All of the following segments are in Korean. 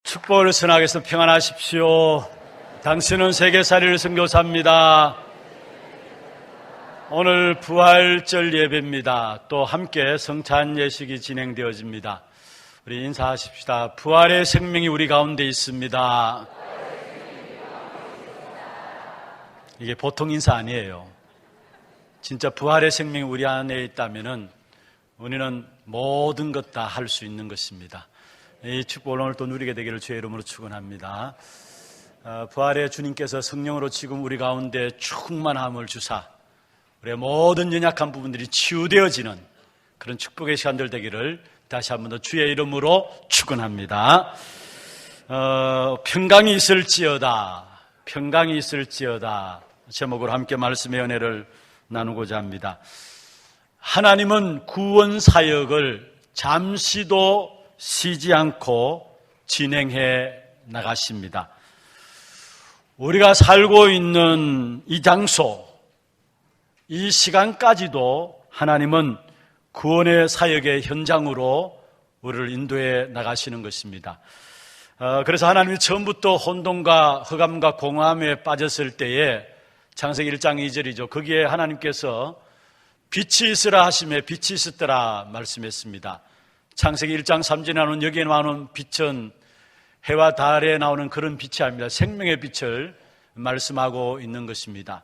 축복을 선하게서 평안하십시오. 당신은 세계살이를 선교사입니다. 오늘 부활절 예배입니다. 또 함께 성찬 예식이 진행되어집니다. 우리 인사하십시다. 부활의 생명이 우리 가운데 있습니다. 이게 보통 인사 아니에요. 진짜 부활의 생명이 우리 안에 있다면은 우리는 모든 것 다 할 수 있는 것입니다. 이 축복을 오늘 또 누리게 되기를 주의 이름으로 축원합니다. 부활의 주님께서 성령으로 지금 우리 가운데 충만함을 주사 우리의 모든 연약한 부분들이 치유되어지는 그런 축복의 시간들 되기를 다시 한 번 더 주의 이름으로 축원합니다. 평강이 있을지어다, 평강이 있을지어다 제목으로 함께 말씀의 은혜를 나누고자 합니다. 하나님은 구원 사역을 잠시도 쉬지 않고 진행해 나가십니다. 우리가 살고 있는 이 장소, 이 시간까지도 하나님은 구원의 사역의 현장으로 우리를 인도해 나가시는 것입니다. 그래서 하나님이 처음부터 혼돈과 흑암과 공허함에 빠졌을 때에 창세기 1장 2절이죠. 거기에 하나님께서 빛이 있으라 하시매 빛이 있었더라 말씀했습니다. 창세기 1장 3절에 나오는 여기에 나오는 빛은 해와 달에 나오는 그런 빛이 아닙니다. 생명의 빛을 말씀하고 있는 것입니다.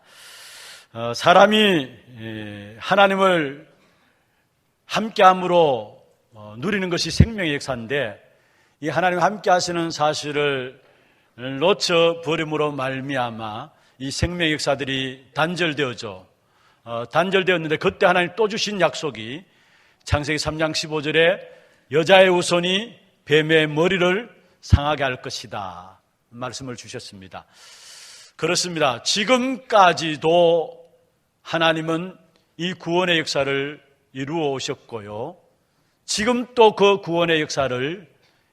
사람이 하나님을 함께함으로 누리는 것이 생명의 역사인데 이 하나님 함께 하시는 사실을 놓쳐버림으로 말미암아 이 생명의 역사들이 단절되었는데 그때 하나님 또 주신 약속이 창세기 3장 15절에 여자의 후손이 뱀의 머리를 상하게 할 것이다 말씀을 주셨습니다. 그렇습니다. 지금까지도 하나님은 이 구원의 역사를 이루어 오셨고요, 지금 또 그 구원의 역사를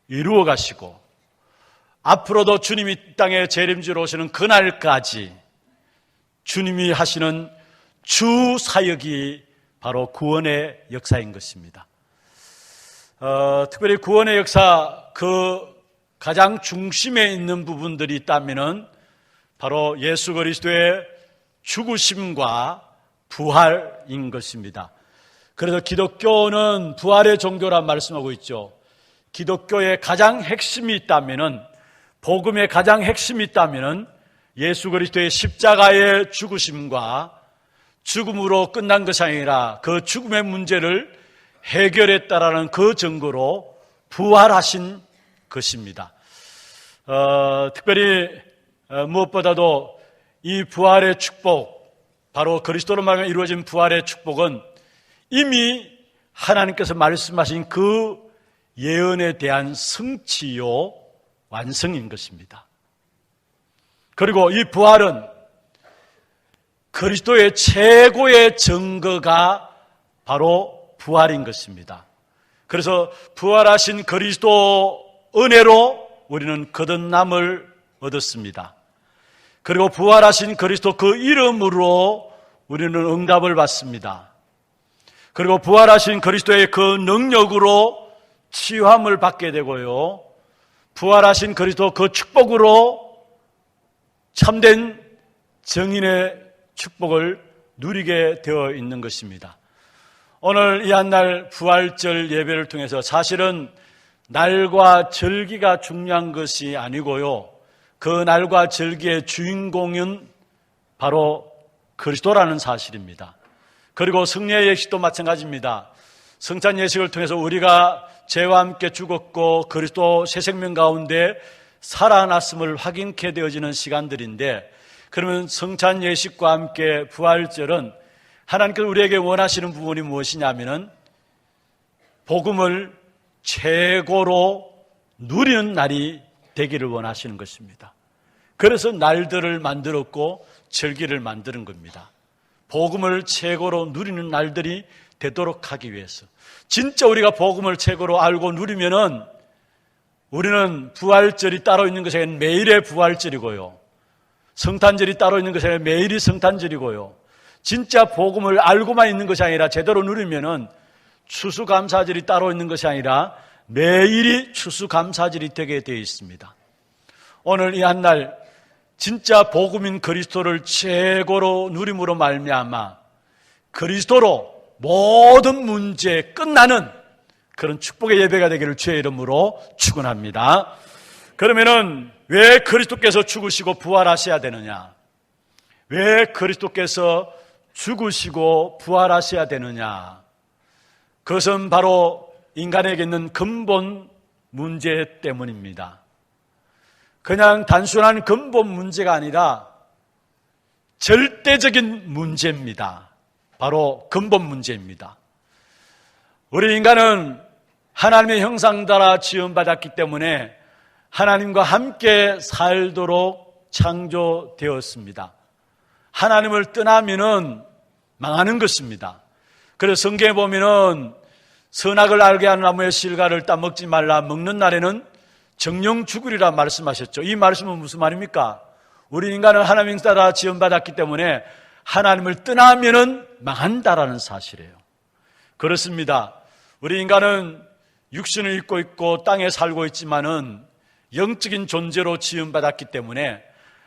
이루어 가시고 앞으로도 주님이 이 땅에 재림주로 오시는 그날까지 주님이 하시는 주 사역이 바로 구원의 역사인 것입니다. 특별히 구원의 역사 그 가장 중심에 있는 부분들이 있다면은 바로 예수 그리스도의 죽으심과 부활인 것입니다. 그래서 기독교는 부활의 종교란 말씀하고 있죠. 기독교의 가장 핵심이 있다면은, 복음의 가장 핵심이 있다면은 예수 그리스도의 십자가의 죽으심과 죽음으로 끝난 것이 아니라 그 죽음의 문제를 해결했다라는 그 증거로 부활하신 것입니다. 특별히 무엇보다도 이 부활의 축복, 바로 그리스도로 말하면 이루어진 부활의 축복은 이미 하나님께서 말씀하신 그 예언에 대한 성취요 완성인 것입니다. 그리고 이 부활은 그리스도의 최고의 증거가 바로 부활인 것입니다. 그래서 부활하신 그리스도 은혜로 우리는 거듭남을 얻었습니다. 그리고 부활하신 그리스도 그 이름으로 우리는 응답을 받습니다. 그리고 부활하신 그리스도의 그 능력으로 치유함을 받게 되고요, 부활하신 그리스도 그 축복으로 참된 정인의 축복을 누리게 되어 있는 것입니다. 오늘 이 한날 부활절 예배를 통해서 사실은 날과 절기가 중요한 것이 아니고요, 그 날과 절기의 주인공은 바로 그리스도라는 사실입니다. 그리고 성례 예식도 마찬가지입니다. 성찬 예식을 통해서 우리가 죄와 함께 죽었고 그리스도 새 생명 가운데 살아났음을 확인케 되어지는 시간들인데, 그러면 성찬 예식과 함께 부활절은 하나님께서 우리에게 원하시는 부분이 무엇이냐면은 복음을 최고로 누리는 날이 되기를 원하시는 것입니다. 그래서 날들을 만들었고 절기를 만드는 겁니다. 복음을 최고로 누리는 날들이 되도록 하기 위해서. 진짜 우리가 복음을 최고로 알고 누리면은 우리는 부활절이 따로 있는 것이 아니라 매일의 부활절이고요, 성탄절이 따로 있는 것이 아니라 매일이 성탄절이고요, 진짜 복음을 알고만 있는 것이 아니라 제대로 누리면은 추수감사절이 따로 있는 것이 아니라 매일이 추수감사절이 되게 되어 있습니다. 오늘 이 한 날 진짜 복음인 그리스도를 최고로 누림으로 말미암아 그리스도로 모든 문제 끝나는 그런 축복의 예배가 되기를 주의 이름으로 축원합니다. 그러면은 왜 그리스도께서 죽으시고 부활하셔야 되느냐? 왜 그리스도께서 죽으시고 부활하셔야 되느냐? 그것은 바로 인간에게 있는 근본 문제 때문입니다. 그냥 단순한 근본 문제가 아니라 절대적인 문제입니다. 바로 근본 문제입니다. 우리 인간은 하나님의 형상 따라 지음받았기 때문에 하나님과 함께 살도록 창조되었습니다. 하나님을 떠나면은 망하는 것입니다. 그래서 성경에 보면은 선악을 알게 하는 나무의 실과를 따먹지 말라, 먹는 날에는 정령 죽으리라 말씀하셨죠. 이 말씀은 무슨 말입니까? 우리 인간은 하나님 따라 지음받았기 때문에 하나님을 떠나면은 망한다라는 사실이에요. 그렇습니다. 우리 인간은 육신을 입고 있고 땅에 살고 있지만은 영적인 존재로 지음받았기 때문에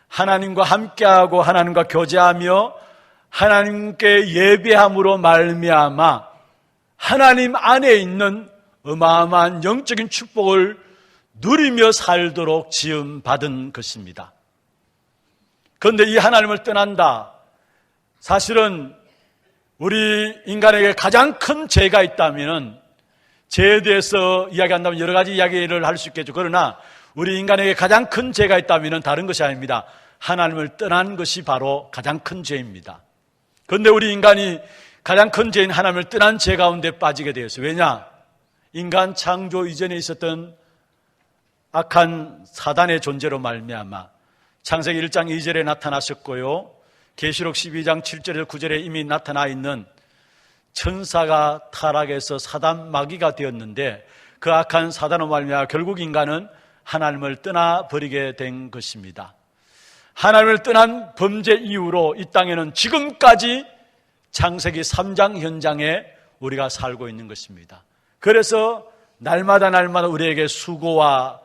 하나님과 함께하고 하나님과 교제하며 하나님께 예배함으로 말미암아 하나님 안에 있는 어마어마한 영적인 축복을 누리며 살도록 지음받은 것입니다. 그런데 이 하나님을 떠난다. 사실은 우리 인간에게 가장 큰 죄가 있다면 죄에 대해서 이야기한다면 여러 가지 이야기를 할 수 있겠죠. 그러나 우리 인간에게 가장 큰 죄가 있다면 다른 것이 아닙니다. 하나님을 떠난 것이 바로 가장 큰 죄입니다. 그런데 우리 인간이 가장 큰 죄인 하나님을 떠난 죄 가운데 빠지게 되었어요. 왜냐? 인간 창조 이전에 있었던 악한 사단의 존재로 말미암아 창세기 1장 2절에 나타나셨고요, 계시록 12장 7절에서 9절에 이미 나타나 있는 천사가 타락해서 사단 마귀가 되었는데 그 악한 사단으로 말미암아 결국 인간은 하나님을 떠나버리게 된 것입니다. 하나님을 떠난 범죄 이후로 이 땅에는 지금까지 창세기 3장 현장에 우리가 살고 있는 것입니다. 그래서 날마다 우리에게 수고와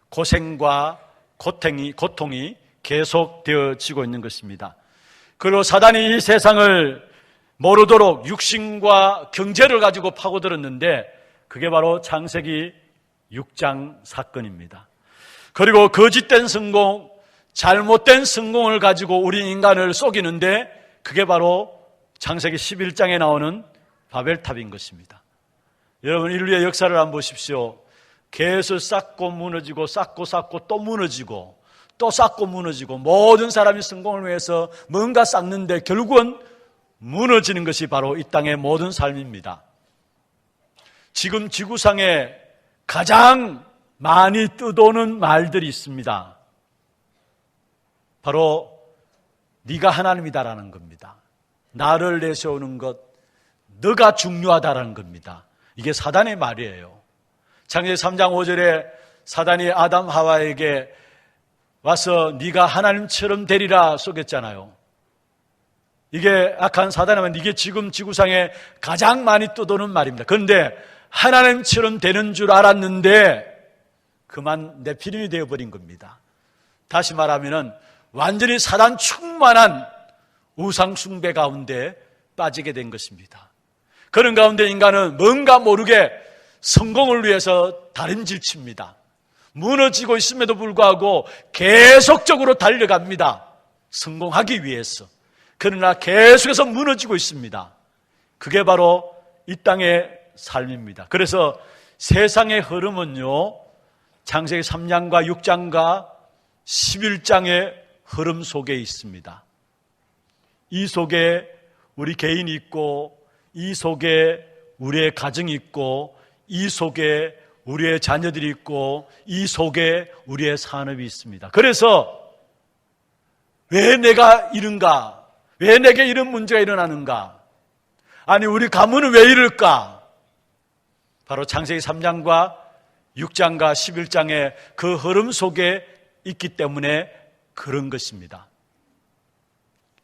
고생과 고통이 계속되어지고 있는 것입니다. 그리고 사단이 이 세상을 모르도록 육신과 경제를 가지고 파고들었는데 그게 바로 창세기 6장 사건입니다. 그리고 거짓된 성공, 잘못된 성공을 가지고 우리 인간을 속이는데 그게 바로 창세기 11장에 나오는 바벨탑인 것입니다. 여러분, 인류의 역사를 한번 보십시오. 계속 쌓고 무너지고 쌓고 또 무너지고 또 쌓고 무너지고 모든 사람이 성공을 위해서 뭔가 쌓는데 결국은 무너지는 것이 바로 이 땅의 모든 삶입니다. 지금 지구상에 가장 많이 떠도는 말들이 있습니다. 바로 네가 하나님이다라는 겁니다. 나를 내세우는 것, 너가 중요하다라는 겁니다. 이게 사단의 말이에요. 창세기 3장 5절에 사단이 아담 하와에게 와서 네가 하나님처럼 되리라 속였잖아요. 이게 악한 사단이면 이게 지금 지구상에 가장 많이 떠도는 말입니다. 그런데 하나님처럼 되는 줄 알았는데 그만 네피림이 되어버린 겁니다. 다시 말하면 완전히 사단 충만한 우상 숭배 가운데 빠지게 된 것입니다. 그런 가운데 인간은 뭔가 모르게 성공을 위해서 다림질칩니다. 무너지고 있음에도 불구하고 계속적으로 달려갑니다. 성공하기 위해서. 그러나 계속해서 무너지고 있습니다. 그게 바로 이 땅의 삶입니다. 그래서 세상의 흐름은요, 창세기 3장과 6장과 11장의 흐름 속에 있습니다. 이 속에 우리 개인이 있고, 이 속에 우리의 가정이 있고, 이 속에 우리의 자녀들이 있고, 이 속에 우리의 산업이 있습니다. 그래서 왜 내가 이런가? 왜 내게 이런 문제가 일어나는가? 아니, 우리 가문은 왜 이럴까? 바로 창세기 3장과 6장과 11장의 그 흐름 속에 있기 때문에 그런 것입니다.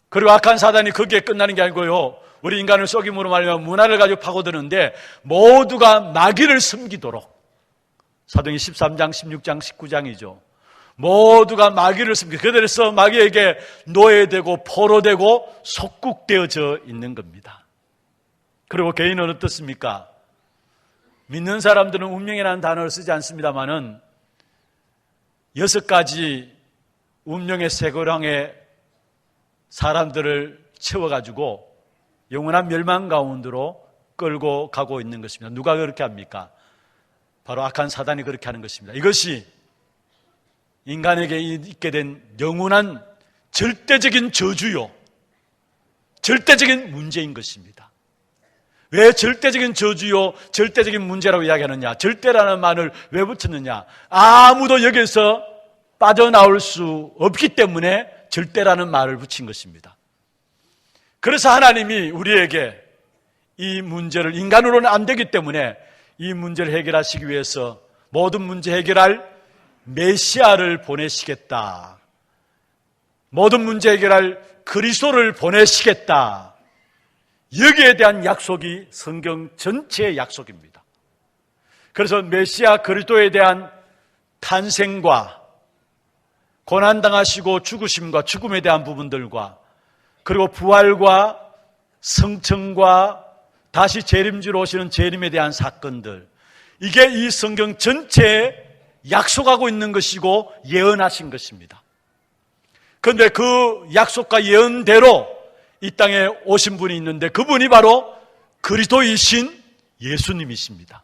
그리고 악한 사단이 거기에 끝나는 게 아니고요, 우리 인간을 속임으로 말미암아 문화를 가지고 파고드는데 모두가 마귀를 섬기도록, 사도행전 13장, 16장, 19장이죠. 모두가 마귀를 씁니다. 그들에서 마귀에게 노예되고 포로되고 속국되어져 있는 겁니다. 그리고 개인은 어떻습니까? 믿는 사람들은 운명이라는 단어를 쓰지 않습니다만은 6가지 운명의 쇠고랑에 사람들을 채워가지고 영원한 멸망 가운데로 끌고 가고 있는 것입니다. 누가 그렇게 합니까? 바로 악한 사단이 그렇게 하는 것입니다. 이것이 인간에게 있게 된 영원한 절대적인 저주요, 절대적인 문제인 것입니다. 왜 절대적인 저주요, 절대적인 문제라고 이야기하느냐? 절대라는 말을 왜 붙였느냐? 아무도 여기서 빠져나올 수 없기 때문에 절대라는 말을 붙인 것입니다. 그래서 하나님이 우리에게 이 문제를, 인간으로는 안 되기 때문에 이 문제를 해결하시기 위해서 모든 문제 해결할 메시아를 보내시겠다. 모든 문제 해결할 그리스도를 보내시겠다. 여기에 대한 약속이 성경 전체의 약속입니다. 그래서 메시아 그리스도에 대한 탄생과 고난당하시고 죽으심과 죽음에 대한 부분들과 그리고 부활과 성천과 다시 재림지로 오시는 재림에 대한 사건들, 이게 이 성경 전체에 약속하고 있는 것이고 예언하신 것입니다. 그런데 그 약속과 예언대로 이 땅에 오신 분이 있는데 그분이 바로 그리스도이신 예수님이십니다.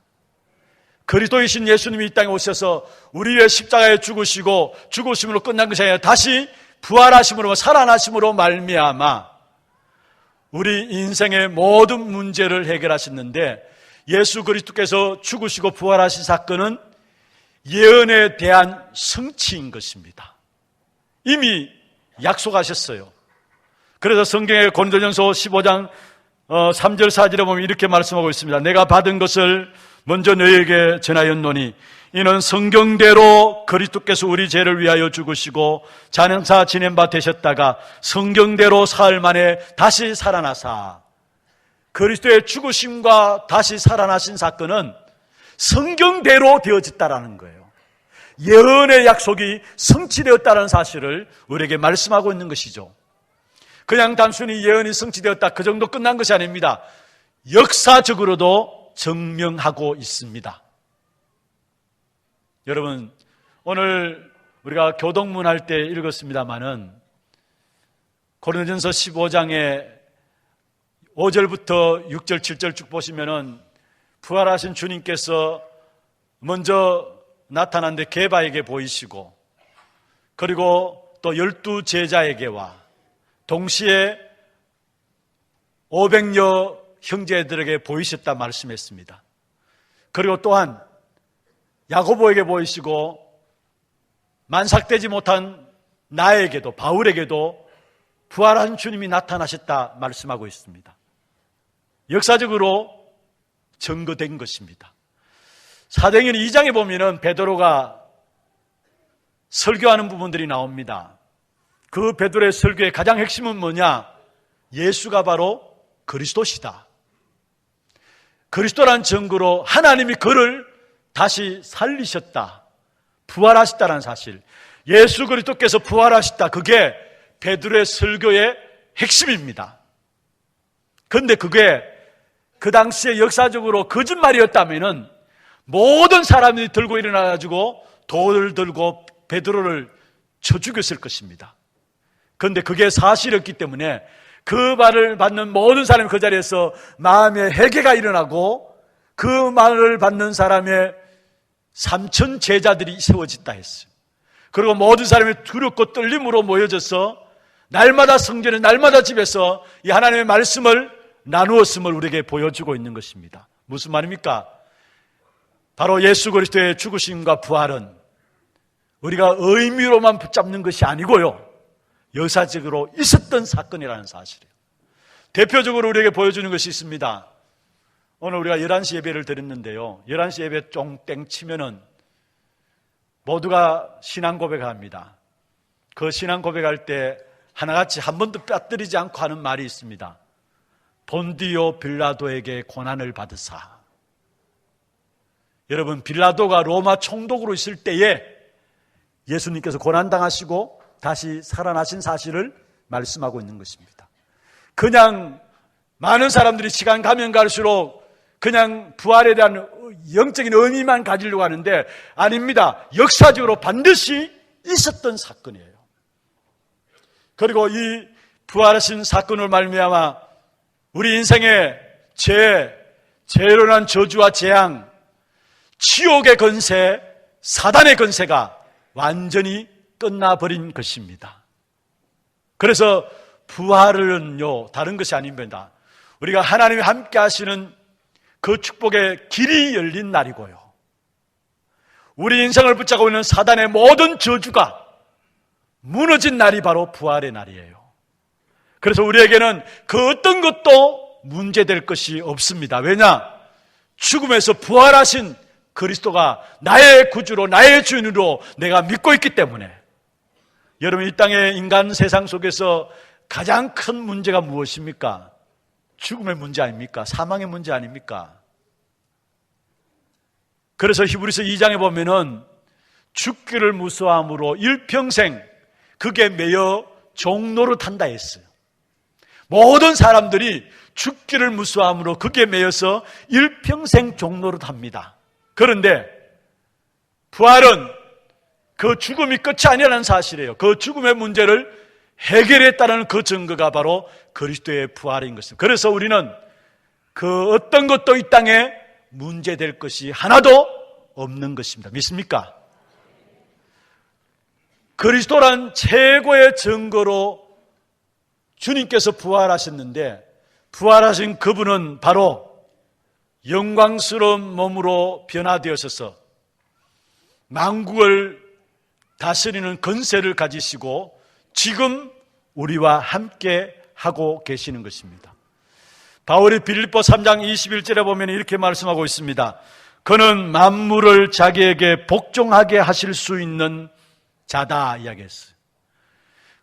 그리스도이신 예수님이 이 땅에 오셔서 우리 위해 십자가에 죽으시고 죽으심으로 끝난 것이 아니라 다시 부활하심으로 살아나심으로 말미암아 우리 인생의 모든 문제를 해결하셨는데, 예수 그리스도께서 죽으시고 부활하신 사건은 예언에 대한 성취인 것입니다. 이미 약속하셨어요. 그래서 성경의 고린도전서 15장 3절 4절에 보면 이렇게 말씀하고 있습니다. 내가 받은 것을 먼저 너희에게 전하였노니 이는 성경대로 그리스도께서 우리 죄를 위하여 죽으시고 장사 지낸 바 되셨다가 성경대로 사흘 만에 다시 살아나사. 그리스도의 죽으심과 다시 살아나신 사건은 성경대로 되어졌다라는 거예요. 예언의 약속이 성취되었다는 사실을 우리에게 말씀하고 있는 것이죠. 그냥 단순히 예언이 성취되었다, 그 정도 끝난 것이 아닙니다. 역사적으로도 증명하고 있습니다. 여러분, 오늘 우리가 교동문 할 때 읽었습니다마는 고린도전서 15장에 5절부터 6절, 7절 쭉 보시면은 부활하신 주님께서 먼저 나타났는데 게바에게 보이시고, 그리고 또 12 제자에게와 동시에 500여 형제들에게 보이셨다 말씀했습니다. 그리고 또한 야고보에게 보이시고 만삭되지 못한 나에게도, 바울에게도 부활한 주님이 나타나셨다 말씀하고 있습니다. 역사적으로 증거된 것입니다. 사도행전 2장에 보면은 베드로가 설교하는 부분들이 나옵니다. 그 베드로의 설교의 가장 핵심은 뭐냐? 예수가 바로 그리스도시다. 그리스도란 증거로 하나님이 그를 다시 살리셨다, 부활하셨다는 사실, 예수 그리스도께서 부활하셨다, 그게 베드로의 설교의 핵심입니다. 그런데 그게 그 당시에 역사적으로 거짓말이었다면 모든 사람들이 들고 일어나가지고 돌을 들고 베드로를 쳐 죽였을 것입니다. 그런데 그게 사실이었기 때문에 그 말을 받는 모든 사람이 그 자리에서 마음의 회개가 일어나고 그 말을 받는 사람의 3천 제자들이 세워졌다 했어요. 그리고 모든 사람이 두렵고 떨림으로 모여져서 날마다 성전에, 날마다 집에서 이 하나님의 말씀을 나누었음을 우리에게 보여주고 있는 것입니다. 무슨 말입니까? 바로 예수 그리스도의 죽으심과 부활은 우리가 의미로만 붙잡는 것이 아니고요, 역사적으로 있었던 사건이라는 사실이에요. 대표적으로 우리에게 보여주는 것이 있습니다. 오늘 우리가 11시 예배를 드렸는데요, 11시 예배 쫑땡 치면은 모두가 신앙 고백합니다. 그 신앙 고백할 때 하나같이 한 번도 빠뜨리지 않고 하는 말이 있습니다. 본디오 빌라도에게 고난을 받으사. 여러분, 빌라도가 로마 총독으로 있을 때에 예수님께서 고난당하시고 다시 살아나신 사실을 말씀하고 있는 것입니다. 그냥 많은 사람들이 시간 가면 갈수록 그냥 부활에 대한 영적인 의미만 가지려고 하는데 아닙니다. 역사적으로 반드시 있었던 사건이에요. 그리고 이 부활하신 사건을 말미암아 우리 인생의 죄로 인한 저주와 재앙, 지옥의 건세, 사단의 건세가 완전히 끝나버린 것입니다. 그래서 부활은요, 다른 것이 아닙니다. 우리가 하나님이 함께 하시는 그 축복의 길이 열린 날이고요. 우리 인생을 붙잡고 있는 사단의 모든 저주가 무너진 날이 바로 부활의 날이에요. 그래서 우리에게는 그 어떤 것도 문제될 것이 없습니다. 왜냐? 죽음에서 부활하신 그리스도가 나의 구주로 나의 주인으로 내가 믿고 있기 때문에. 여러분, 이 땅의 인간 세상 속에서 가장 큰 문제가 무엇입니까? 죽음의 문제 아닙니까? 사망의 문제 아닙니까? 그래서 히브리서 2장에 보면은 죽기를 무서워함으로 일평생 그게 매여 종노릇한다 했어요. 모든 사람들이 죽기를 무서워함으로 그게 매여서 일평생 종노릇합니다. 그런데 부활은 그 죽음이 끝이 아니라는 사실이에요. 그 죽음의 문제를 해결했다는 그 증거가 바로 그리스도의 부활인 것입니다. 그래서 우리는 그 어떤 것도 이 땅에 문제될 것이 하나도 없는 것입니다. 믿습니까? 그리스도란 최고의 증거로 주님께서 부활하셨는데 부활하신 그분은 바로 영광스러운 몸으로 변화되어서 만국을 다스리는 권세를 가지시고 지금 우리와 함께 하고 계시는 것입니다. 바울이 빌립보 3장 21절에 보면 이렇게 말씀하고 있습니다. 그는 만물을 자기에게 복종하게 하실 수 있는 자다 이야기했어요.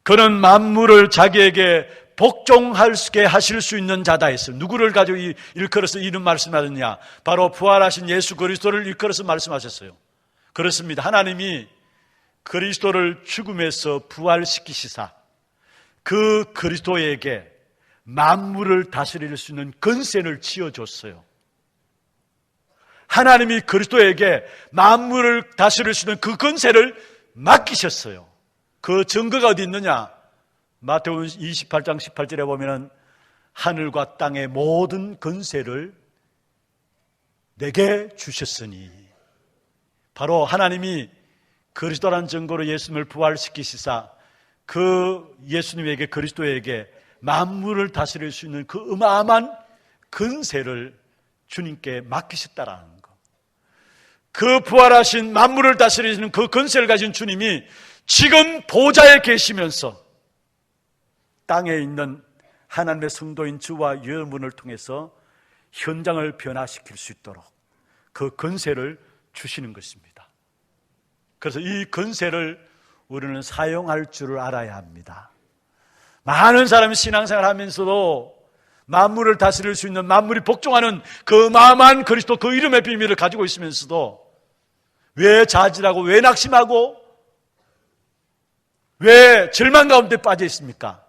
그는 만물을 자기에게 복종하게 하실 수 있는 자다 했어요. 누구를 가지고 일컬어서 이런 말씀하셨냐? 바로 부활하신 예수 그리스도를 일컬어서 말씀하셨어요. 그렇습니다. 하나님이 그리스도를 죽음에서 부활시키시사 그 그리스도에게 만물을 다스릴 수 있는 권세를 지어줬어요. 하나님이 그리스도에게 만물을 다스릴 수 있는 그 권세를 맡기셨어요. 그 증거가 어디 있느냐? 마태복음 28장 18절에 보면 하늘과 땅의 모든 권세를 내게 주셨으니, 바로 하나님이 그리스도라는 증거로 예수님을 부활시키시사 그 예수님에게, 그리스도에게 만물을 다스릴 수 있는 그 어마어마한 권세를 주님께 맡기셨다라는 것. 그 부활하신 만물을 다스리시는 그 권세를 가진 주님이 지금 보좌에 계시면서 땅에 있는 하나님의 성도인 저와 여러분을 통해서 현장을 변화시킬 수 있도록 그 권세를 주시는 것입니다. 그래서 이 권세를 우리는 사용할 줄을 알아야 합니다. 많은 사람이 신앙생활 하면서도 만물을 다스릴 수 있는, 만물이 복종하는 그 어마어마한 그리스도, 그 이름의 비밀을 가지고 있으면서도 왜 자질하고, 왜 낙심하고, 왜 절망 가운데 빠져 있습니까?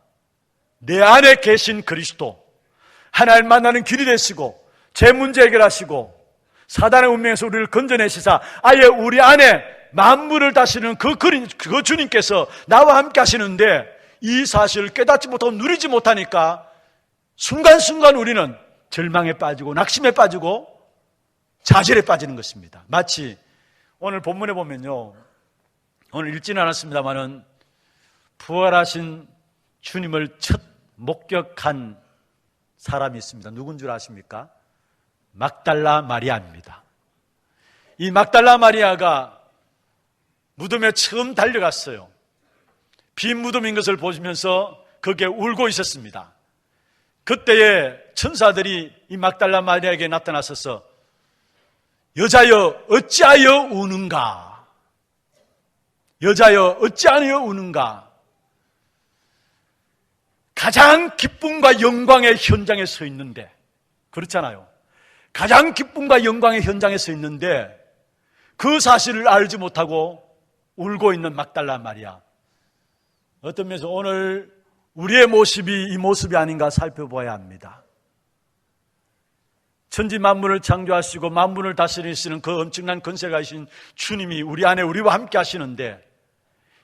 내 안에 계신 그리스도, 하나님 만나는 길이 되시고 제 문제 해결하시고 사단의 운명에서 우리를 건져내시사 아예 우리 안에 만물을 다스리는 그 주님께서 나와 함께 하시는데, 이 사실을 깨닫지 못하고 누리지 못하니까 순간순간 우리는 절망에 빠지고 낙심에 빠지고 좌절에 빠지는 것입니다. 마치 오늘 본문에 보면요, 오늘 읽지는 않았습니다만은 부활하신 주님을 첫 목격한 사람이 있습니다. 누군 줄 아십니까? 막달라 마리아입니다. 이 막달라 마리아가 무덤에 처음 달려갔어요. 빈 무덤인 것을 보시면서 거기에 울고 있었습니다. 그때에 천사들이 이 막달라 마리아에게 나타나서서 여자여 어찌하여 우는가? 여자여 어찌하여 우는가? 가장 기쁨과 영광의 현장에 서 있는데, 그렇잖아요. 가장 기쁨과 영광의 현장에 서 있는데 그 사실을 알지 못하고 울고 있는 막달라 마리아. 어떤 면에서 오늘 우리의 모습이 이 모습이 아닌가 살펴봐야 합니다. 천지 만물을 창조하시고 만물을 다스리시는 그 엄청난 권세가 있으신 주님이 우리 안에 우리와 함께 하시는데,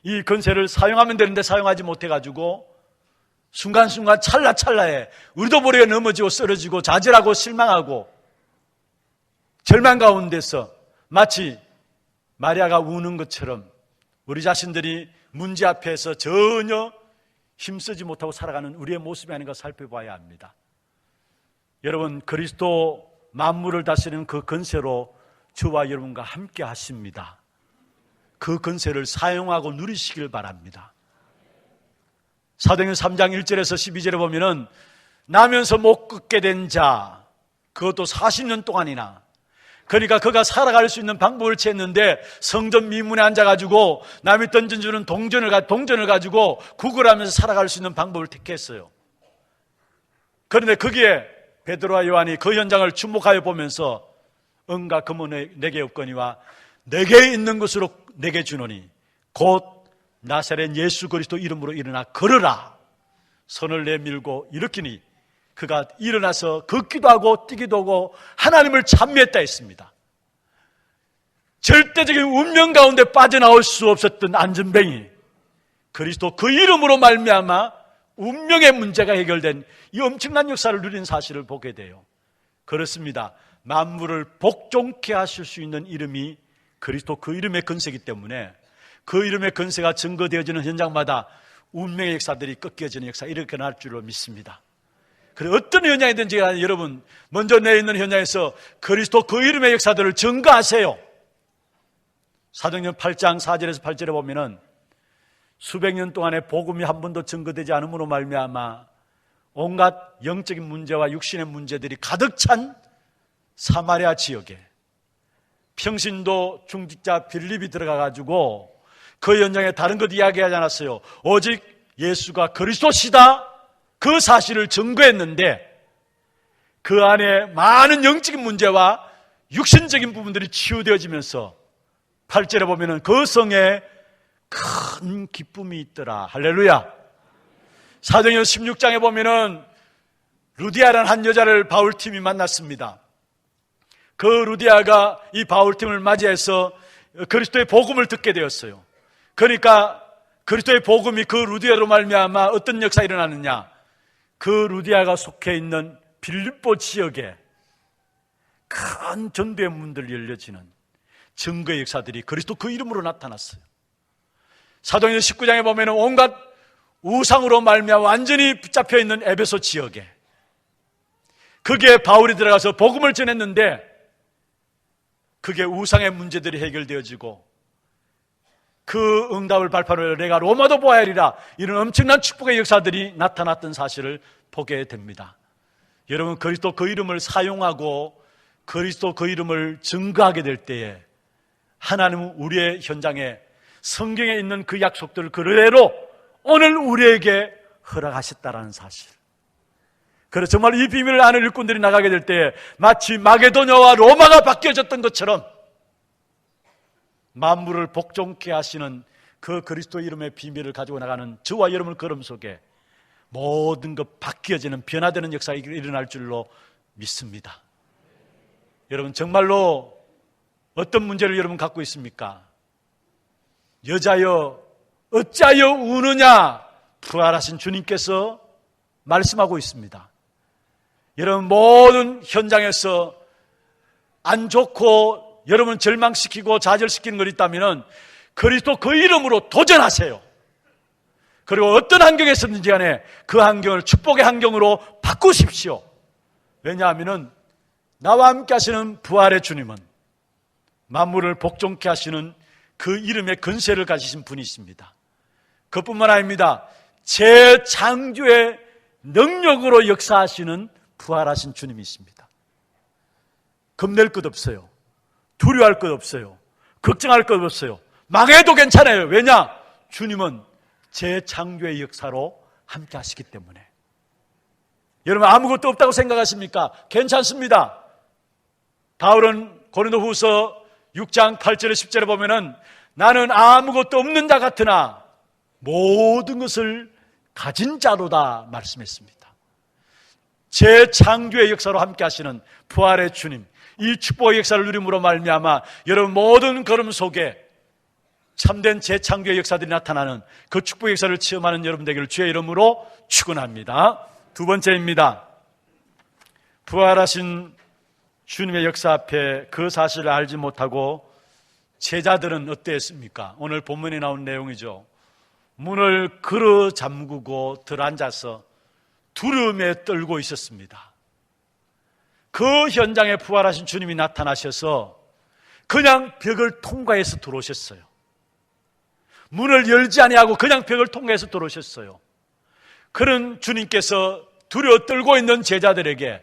이 권세를 사용하면 되는데 사용하지 못해가지고 순간순간 찰나찰나에 우리도 모르게 넘어지고 쓰러지고 좌절하고 실망하고 절망 가운데서 마치 마리아가 우는 것처럼 우리 자신들이 문제 앞에서 전혀 힘쓰지 못하고 살아가는 우리의 모습이 아닌가 살펴봐야 합니다. 여러분, 그리스도 만물을 다스리는 그 권세로 저와 여러분과 함께 하십니다. 그 권세를 사용하고 누리시길 바랍니다. 사도행전 3장 1절에서 12절에 보면은 나면서 못 걷게 된 자, 그것도 40년 동안이나, 그러니까 그가 살아갈 수 있는 방법을 찾는데 성전 미문에 앉아가지고 남이 던져주는 동전을 가지고 구걸하면서 살아갈 수 있는 방법을 택했어요. 그런데 거기에 베드로와 요한이 그 현장을 주목하여 보면서 은과 금은 내게 없거니와 내게 있는 것으로 내게 주노니 곧 나사렛 예수 그리스도 이름으로 일어나 걸으라. 손을 내밀고 일으키니 그가 일어나서 걷기도 하고 뛰기도 하고 하나님을 찬미했다 했습니다. 절대적인 운명 가운데 빠져나올 수 없었던 안전뱅이, 그리스도 그 이름으로 말미암아 운명의 문제가 해결된 이 엄청난 역사를 누린 사실을 보게 돼요. 그렇습니다. 만물을 복종케 하실 수 있는 이름이 그리스도 그 이름의 권세이기 때문에 그 이름의 권세가 증거되어지는 현장마다 운명의 역사들이 꺾여지는 역사, 이렇게 날 줄로 믿습니다. 그리고 어떤 현장이든지 여러분, 먼저 내 있는 현장에서 그리스도 그 이름의 역사들을 증거하세요. 사도행전 8장 4절에서 8절에 보면은 수백 년 동안에 복음이 한 번도 증거되지 않음으로 말미암아 온갖 영적인 문제와 육신의 문제들이 가득 찬 사마리아 지역에 평신도 중직자 빌립이 들어가가지고 그 현장에 다른 것 이야기하지 않았어요. 오직 예수가 그리스도시다, 그 사실을 증거했는데 그 안에 많은 영적인 문제와 육신적인 부분들이 치유되어지면서 8절에 보면은 그 성에 큰 기쁨이 있더라. 할렐루야. 사도행전 16장에 보면은 루디아라는 한 여자를 바울팀이 만났습니다. 그 루디아가 이 바울팀을 맞이해서 그리스도의 복음을 듣게 되었어요. 그러니까 그리스도의 복음이 그 루디아로 말미암아 어떤 역사가 일어나느냐, 그 루디아가 속해 있는 빌립보 지역에 큰 전도의 문들이 열려지는 증거의 역사들이 그리스도 그 이름으로 나타났어요. 사도행전 19장에 보면 온갖 우상으로 말미암아 완전히 붙잡혀 있는 에베소 지역에, 거기에 바울이 들어가서 복음을 전했는데 그게 우상의 문제들이 해결되어지고 그 응답을 발판으로 내가 로마도 보아야 하리라, 이런 엄청난 축복의 역사들이 나타났던 사실을 보게 됩니다. 여러분, 그리스도 그 이름을 사용하고 그리스도 그 이름을 증거하게 될 때에 하나님은 우리의 현장에 성경에 있는 그 약속들을 그대로 오늘 우리에게 허락하셨다라는 사실. 그래서 정말 이 비밀을 아는 일꾼들이 나가게 될 때에 마치 마게도냐와 로마가 바뀌어졌던 것처럼 만물을 복종케 하시는 그 그리스도 이름의 비밀을 가지고 나가는 저와 여러분의 걸음 속에 모든 것 바뀌어지는, 변화되는 역사가 일어날 줄로 믿습니다. 여러분, 정말로 어떤 문제를 여러분 갖고 있습니까? 여자여 어찌하여 우느냐, 부활하신 주님께서 말씀하고 있습니다. 여러분, 모든 현장에서 안 좋고 여러분 절망시키고 좌절시키는 것 있다면 그리스도 그 이름으로 도전하세요. 그리고 어떤 환경에서든지 간에 그 환경을 축복의 환경으로 바꾸십시오. 왜냐하면 나와 함께 하시는 부활의 주님은 만물을 복종케 하시는 그 이름의 권세를 가지신 분이십니다. 그뿐만 아닙니다. 재창조의 능력으로 역사하시는 부활하신 주님이십니다. 겁낼 것 없어요. 두려워할 것 없어요. 걱정할 것 없어요. 망해도 괜찮아요. 왜냐? 주님은 재창조의 역사로 함께 하시기 때문에. 여러분, 아무것도 없다고 생각하십니까? 괜찮습니다. 바울은 고린도후서 6장 8절에 10절에 보면은 나는 아무것도 없는 자 같으나 모든 것을 가진 자로다 말씀했습니다. 재창조의 역사로 함께 하시는 부활의 주님, 이 축복의 역사를 누림으로 말미암아 여러분 모든 걸음 속에 참된 재창조의 역사들이 나타나는 그 축복의 역사를 체험하는 여러분 되기를 주의 이름으로 축원합니다. 두 번째입니다. 부활하신 주님의 역사 앞에 그 사실을 알지 못하고 제자들은 어땠습니까? 오늘 본문에 나온 내용이죠. 문을 걸어 잠그고 들어앉아서 두려움에 떨고 있었습니다. 그 현장에 부활하신 주님이 나타나셔서 그냥 벽을 통과해서 들어오셨어요. 문을 열지 아니하고 그냥 벽을 통과해서 들어오셨어요. 그런 주님께서 두려워 떨고 있는 제자들에게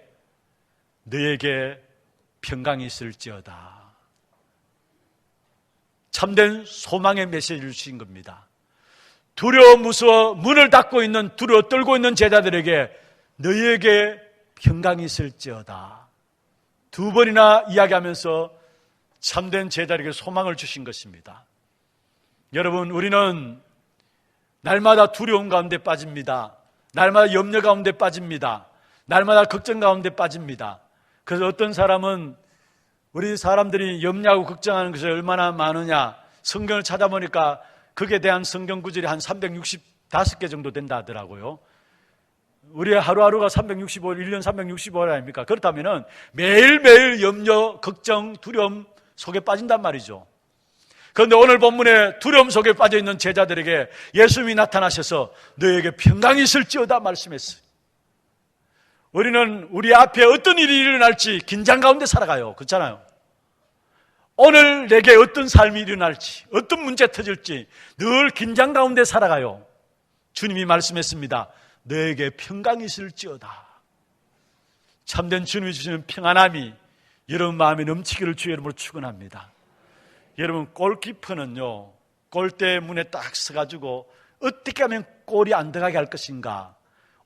너에게 평강이 있을지어다. 참된 소망의 메시지를 주신 겁니다. 두려워 무서워 문을 닫고 있는 두려워 떨고 있는 제자들에게 너희에게 평강이 있을지어다. 두 번이나 이야기하면서 참된 제자들에게 소망을 주신 것입니다. 여러분, 우리는 날마다 두려움 가운데 빠집니다. 날마다 염려 가운데 빠집니다. 날마다 걱정 가운데 빠집니다. 그래서 어떤 사람은 우리 사람들이 염려하고 걱정하는 것이 얼마나 많으냐, 성경을 찾아보니까 거기에 대한 성경 구절이 한 365개 정도 된다 하더라고요. 우리의 하루하루가 365일, 1년 365일 아닙니까? 그렇다면 매일매일 염려, 걱정, 두려움 속에 빠진단 말이죠. 그런데 오늘 본문에 두려움 속에 빠져있는 제자들에게 예수님이 나타나셔서 너에게 평강이 있을지어다 말씀했어요. 우리는 우리 앞에 어떤 일이 일어날지 긴장 가운데 살아가요. 그렇잖아요. 오늘 내게 어떤 삶이 일어날지, 어떤 문제 터질지 늘 긴장 가운데 살아가요. 주님이 말씀했습니다. 너에게 평강이 있을지어다. 참된 주님이 주시는 평안함이 여러분 마음에 넘치기를 주의 이름으로 축원합니다. 여러분, 골키퍼는요, 골대 문에 딱 서가지고 어떻게 하면 골이 안 들어가게 할 것인가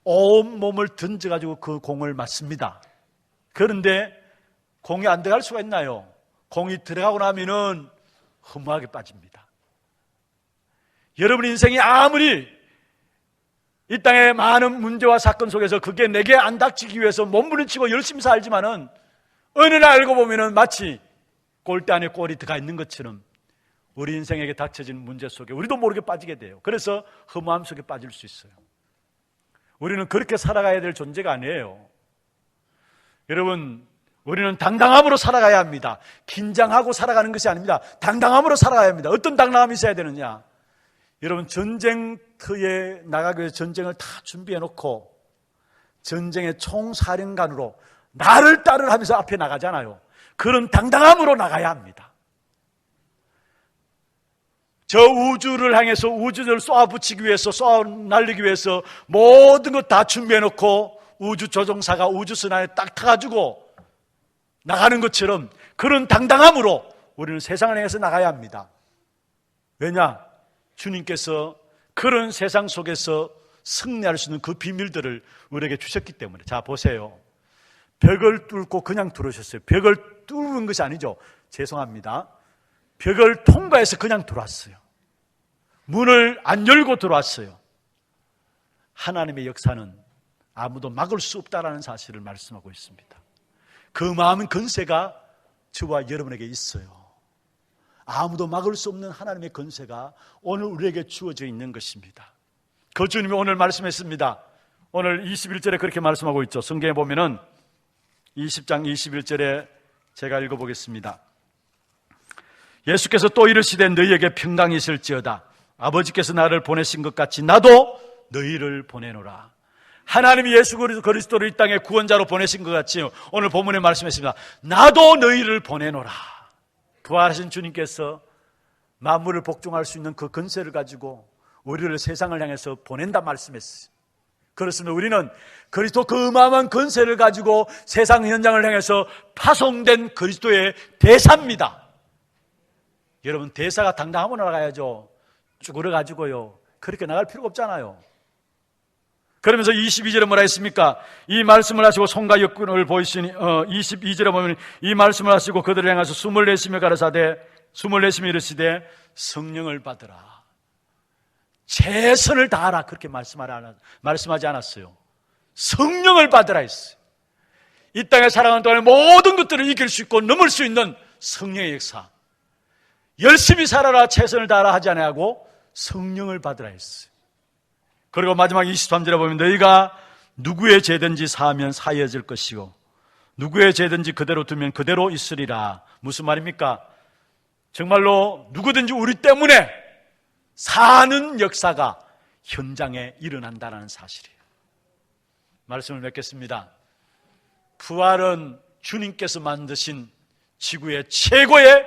온 몸을 던져가지고 그 공을 맞습니다. 그런데 공이 안 들어갈 수가 있나요? 공이 들어가고 나면은 허무하게 빠집니다. 여러분 인생이 아무리 이 땅의 많은 문제와 사건 속에서 그게 내게 안 닥치기 위해서 몸부림치고 열심히 살지만은 어느 날 알고 보면은 마치 골대 안에 골이 들어가 있는 것처럼 우리 인생에게 닥쳐진 문제 속에 우리도 모르게 빠지게 돼요. 그래서 허무함 속에 빠질 수 있어요. 우리는 그렇게 살아가야 될 존재가 아니에요. 여러분, 우리는 당당함으로 살아가야 합니다. 긴장하고 살아가는 것이 아닙니다. 당당함으로 살아가야 합니다. 어떤 당당함이 있어야 되느냐? 여러분, 전쟁터에 나가기 위해서 전쟁을 다 준비해 놓고 전쟁의 총사령관으로 나를 따르라 하면서 앞에 나가잖아요. 그런 당당함으로 나가야 합니다. 저 우주를 향해서 우주를 쏘아붙이기 위해서, 쏘아날리기 위해서 모든 것 다 준비해 놓고 우주 조종사가 우주선안에 딱 타가지고 나가는 것처럼 그런 당당함으로 우리는 세상을 향해서 나가야 합니다. 왜냐? 주님께서 그런 세상 속에서 승리할 수 있는 그 비밀들을 우리에게 주셨기 때문에. 자, 보세요. 벽을 뚫고 그냥 들어오셨어요. 벽을 뚫은 것이 아니죠. 죄송합니다. 벽을 통과해서 그냥 들어왔어요. 문을 안 열고 들어왔어요. 하나님의 역사는 아무도 막을 수 없다라는 사실을 말씀하고 있습니다. 그 마음은 건세가 저와 여러분에게 있어요. 아무도 막을 수 없는 하나님의 건세가 오늘 우리에게 주어져 있는 것입니다. 그 주님이 오늘 말씀했습니다. 오늘 21절에 그렇게 말씀하고 있죠. 성경에 보면은 20장 21절에 제가 읽어보겠습니다. 예수께서 또 이르시되 너희에게 평강이 있을지어다. 아버지께서 나를 보내신 것 같이 나도 너희를 보내노라. 하나님이 예수 그리스도를 이 땅에 구원자로 보내신 것 같이 오늘 본문에 말씀했습니다. 나도 너희를 보내노라. 부활하신 주님께서 만물을 복종할 수 있는 그 건세를 가지고 우리를 세상을 향해서 보낸다 말씀했어요. 그렇습니다. 우리는 그리스도 그 어마어마한 건세를 가지고 세상 현장을 향해서 파송된 그리스도의 대사입니다. 여러분, 대사가 당당하고 나가야죠. 쭈그려 가지고요 그렇게 나갈 필요가 없잖아요. 그러면서 22절에 뭐라 했습니까? 이 말씀을 하시고 손과 역군을 보이시니 22절에 보면 이 말씀을 하시고 그들을 향해서 숨을 내쉬며 가라사대 숨을 내쉬며 이르시되 성령을 받으라. 최선을 다하라 그렇게 말씀하지 않았어요. 성령을 받으라 했어요. 이 땅에 살아가는 동안에 모든 것들을 이길 수 있고 넘을 수 있는 성령의 역사. 열심히 살아라 최선을 다하라 하지 않고 성령을 받으라 했어요. 그리고 마지막 23절에 보면 너희가 누구의 죄든지 사하면 사해질 것이고 누구의 죄든지 그대로 두면 그대로 있으리라. 무슨 말입니까? 정말로 누구든지 우리 때문에 사는 역사가 현장에 일어난다는 사실이에요. 말씀을 맺겠습니다. 부활은 주님께서 만드신 지구의 최고의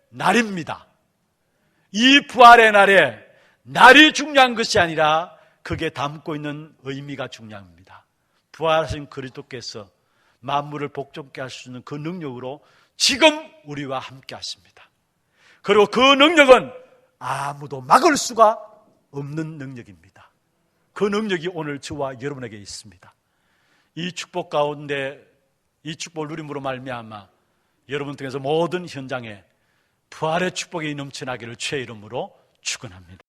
날입니다. 이 부활의 날에 날이 중요한 것이 아니라 그게 담고 있는 의미가 중요합니다. 부활하신 그리스도께서 만물을 복종케 할 수 있는 그 능력으로 지금 우리와 함께 하십니다. 그리고 그 능력은 아무도 막을 수가 없는 능력입니다. 그 능력이 오늘 저와 여러분에게 있습니다. 이 축복 가운데 이 축복을 누림으로 말미암아 여러분 통해서 모든 현장에 부활의 축복이 넘쳐나기를 주의 이름으로 축원합니다.